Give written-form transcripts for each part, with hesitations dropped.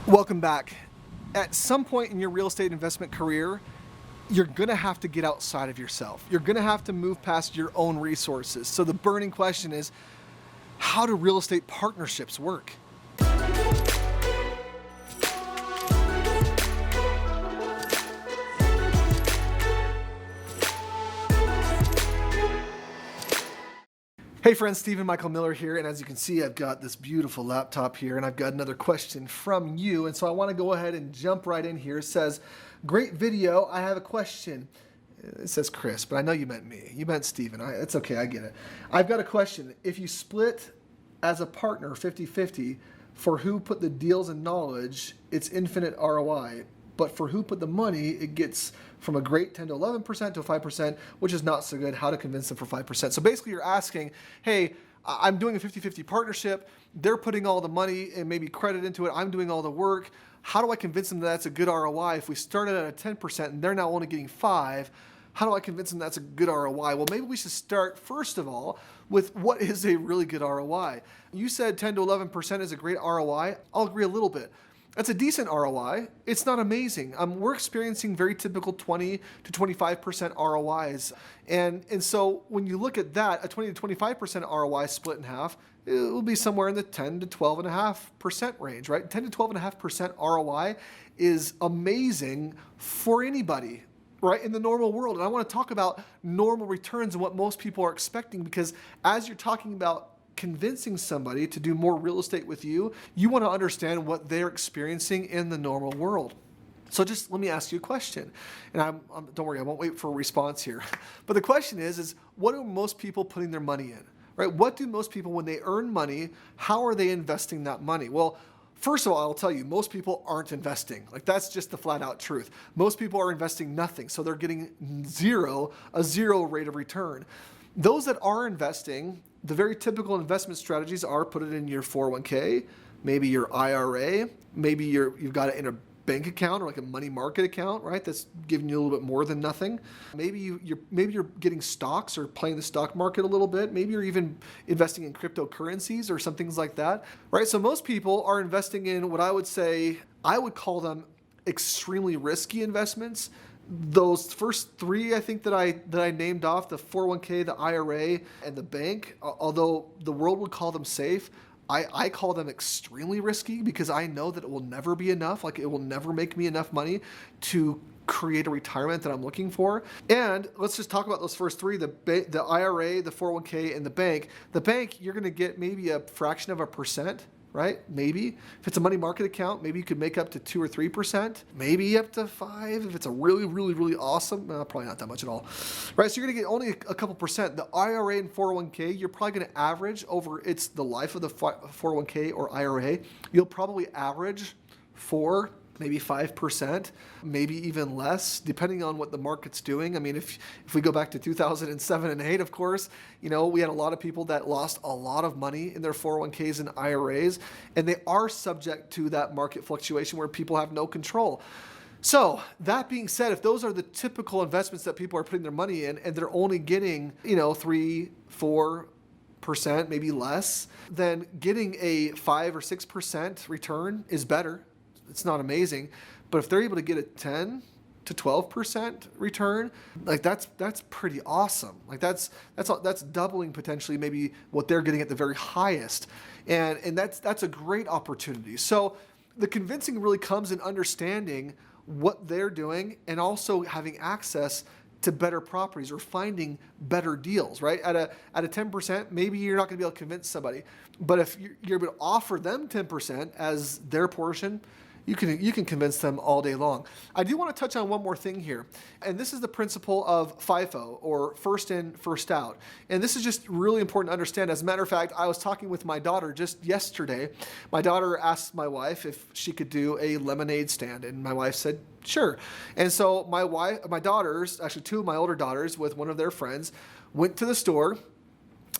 Welcome back. At some point in your real estate investment career, you're going to have to get outside of yourself. You're going to have to move past your own resources. So the burning question is, how do real estate partnerships work? Hey friends, Stephen Michael Miller here, and as you can see, I've got this beautiful laptop here, and I've got another question from you, and so I want to go ahead and jump right in here. It says, great video, I have a question. It says Kris, but I know you meant me. You meant Stephen. It's okay, I get it. I've got a question. If you split as a partner 50-50, for who put the deals and knowledge, it's infinite ROI. But for who put the money, it gets from a great 10 to 11% to 5%, which is not so good. How to convince them for 5%. So basically you're asking, hey, I'm doing a 50-50 partnership. They're putting all the money and maybe credit into it. I'm doing all the work. How do I convince them that that's a good ROI? If we started at a 10% and they're now only getting 5%, how do I convince them that's a good ROI? Well, maybe we should start, first of all, with what is a really good ROI. You said 10 to 11% is a great ROI. I'll agree a little bit. That's a decent ROI. It's not amazing. We're experiencing very typical 20 to 25% ROIs. And so when you look at that, a 20 to 25% ROI split in half, it will be somewhere in the 10 to 12.5% range, right? 10 to 12.5% ROI is amazing for anybody, right, in the normal world. And I want to talk about normal returns and what most people are expecting, because as you're talking about convincing somebody to do more real estate with you, you want to understand what they're experiencing in the normal world. So just let me ask you a question. And don't worry, I won't wait for a response here. But the question is what are most people putting their money in, right? What do most people, when they earn money, how are they investing that money? Well, first of all, I'll tell you, most people aren't investing. Like, that's just the flat out truth. Most people are investing nothing. So they're getting a zero rate of return. Those that are investing, the very typical investment strategies are put it in your 401k, maybe your IRA, maybe you've got it in a bank account or like a money market account, right? That's giving you a little bit more than nothing. Maybe you're getting stocks or playing the stock market a little bit. Maybe you're even investing in cryptocurrencies or some things like that, right? So most people are investing in what I would call them extremely risky investments. Those first three, I think that I named off, the 401k, the IRA, and the bank, although the world would call them safe, I call them extremely risky, because I know that it will never be enough. Like, it will never make me enough money to create a retirement that I'm looking for. And let's just talk about those first three, the IRA, the 401k, and the bank. The bank, you're going to get maybe a fraction of a percent, right? Maybe. If it's a money market account, maybe you could make up to 2 or 3%, maybe up to 5%. If it's a really, really, really awesome, probably not that much at all, right? So you're gonna get only a couple percent. The IRA and 401k, you're probably gonna average over the life of the 401k or IRA, you'll probably average 4%, maybe 5%, maybe even less, depending on what the market's doing. I mean, if we go back to 2007 and 8, of course, we had a lot of people that lost a lot of money in their 401ks and IRAs, and they are subject to that market fluctuation where people have no control. So that being said, if those are the typical investments that people are putting their money in, and they're only getting, 3-4%, maybe less, then getting a 5 or 6% return is better. It's not amazing, but if they're able to get a 10 to 12% return, like that's pretty awesome. Like that's doubling potentially maybe what they're getting at the very highest, and that's a great opportunity. So the convincing really comes in understanding what they're doing and also having access to better properties or finding better deals, right? At a 10%, maybe you're not going to be able to convince somebody, but if you're able to offer them 10% as their portion, you can convince them all day long. I do want to touch on one more thing here, and this is the principle of FIFO, or first in, first out. And this is just really important to understand. As a matter of fact, I was talking with my daughter just yesterday. My daughter asked my wife if she could do a lemonade stand, and my wife said, sure. And so my daughters, actually two of my older daughters with one of their friends, went to the store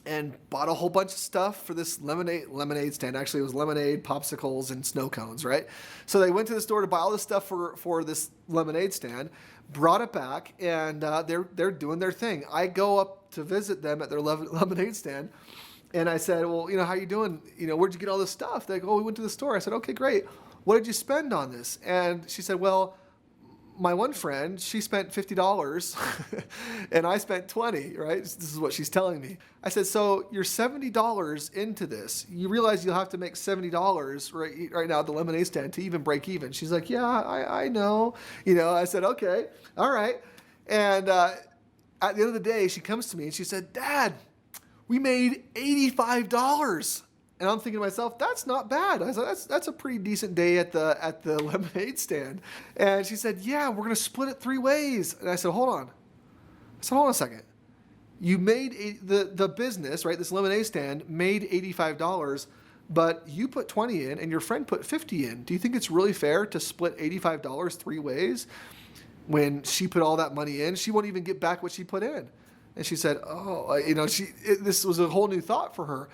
and bought a whole bunch of stuff for this lemonade stand. Actually, it was lemonade, popsicles, and snow cones, right? So they went to the store to buy all this stuff for this lemonade stand, brought it back, and they're doing their thing. I go up to visit them at their lemonade stand, and I said, well, how you doing? Where'd you get all this stuff? They go, oh, we went to the store. I said, okay, great. what did you spend on this? And she said, well, my one friend, she spent $50 and I spent $20, right? This is what she's telling me. I said, so you're $70 into this. You realize you'll have to make $70 right now at the lemonade stand to even break even. She's like, yeah, I know. I said, okay, all right. And at the end of the day, she comes to me and she said, Dad, we made $85. And I'm thinking to myself, that's not bad. I said, that's a pretty decent day at the lemonade stand. And she said, yeah, we're going to split it 3 ways. And I said, hold on. Hold on a second. You made the business, right? This lemonade stand made $85, but you put 20 in and your friend put 50 in. Do you think it's really fair to split $85 3 ways? When she put all that money in, she won't even get back what she put in. And she said, oh, this was a whole new thought for her.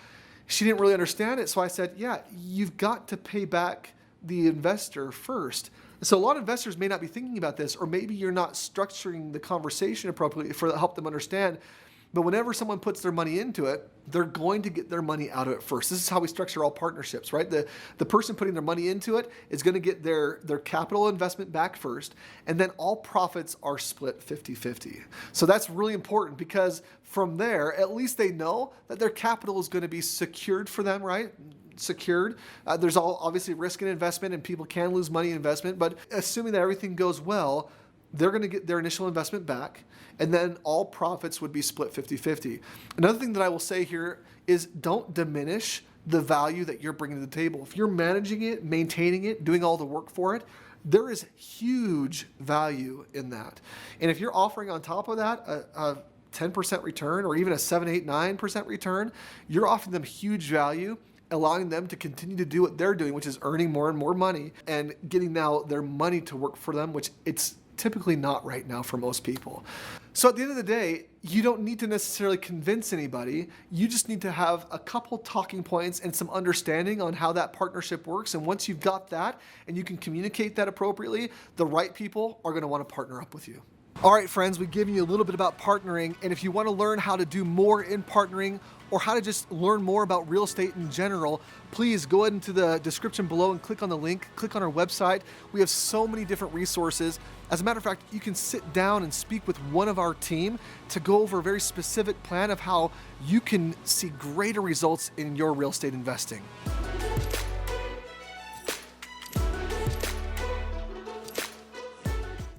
She didn't really understand it. So I said, yeah, you've got to pay back the investor first. So a lot of investors may not be thinking about this, or maybe you're not structuring the conversation appropriately to help them understand. But whenever someone puts their money into it, they're going to get their money out of it first. This is how we structure all partnerships, right? The person putting their money into it is going to get their capital investment back first, and then all profits are split 50-50. So that's really important, because from there, at least they know that their capital is going to be secured for them, right? Secured. There's obviously risk in investment, and people can lose money in investment, but assuming that everything goes well, they're going to get their initial investment back, and then all profits would be split 50-50. Another thing that I will say here is don't diminish the value that you're bringing to the table. If you're managing it, maintaining it, doing all the work for it, there is huge value in that. And if you're offering on top of that a 10% return, or even a 7, 8, 9% return, you're offering them huge value, allowing them to continue to do what they're doing, which is earning more and more money and getting now their money to work for them, which it's typically not right now for most people. So at the end of the day, you don't need to necessarily convince anybody. You just need to have a couple talking points and some understanding on how that partnership works. And once you've got that and you can communicate that appropriately, the right people are going to want to partner up with you. All right, friends, we've given you a little bit about partnering. And if you want to learn how to do more in partnering, or how to just learn more about real estate in general, please go ahead into the description below and click on the link, click on our website. We have so many different resources. As a matter of fact, you can sit down and speak with one of our team to go over a very specific plan of how you can see greater results in your real estate investing.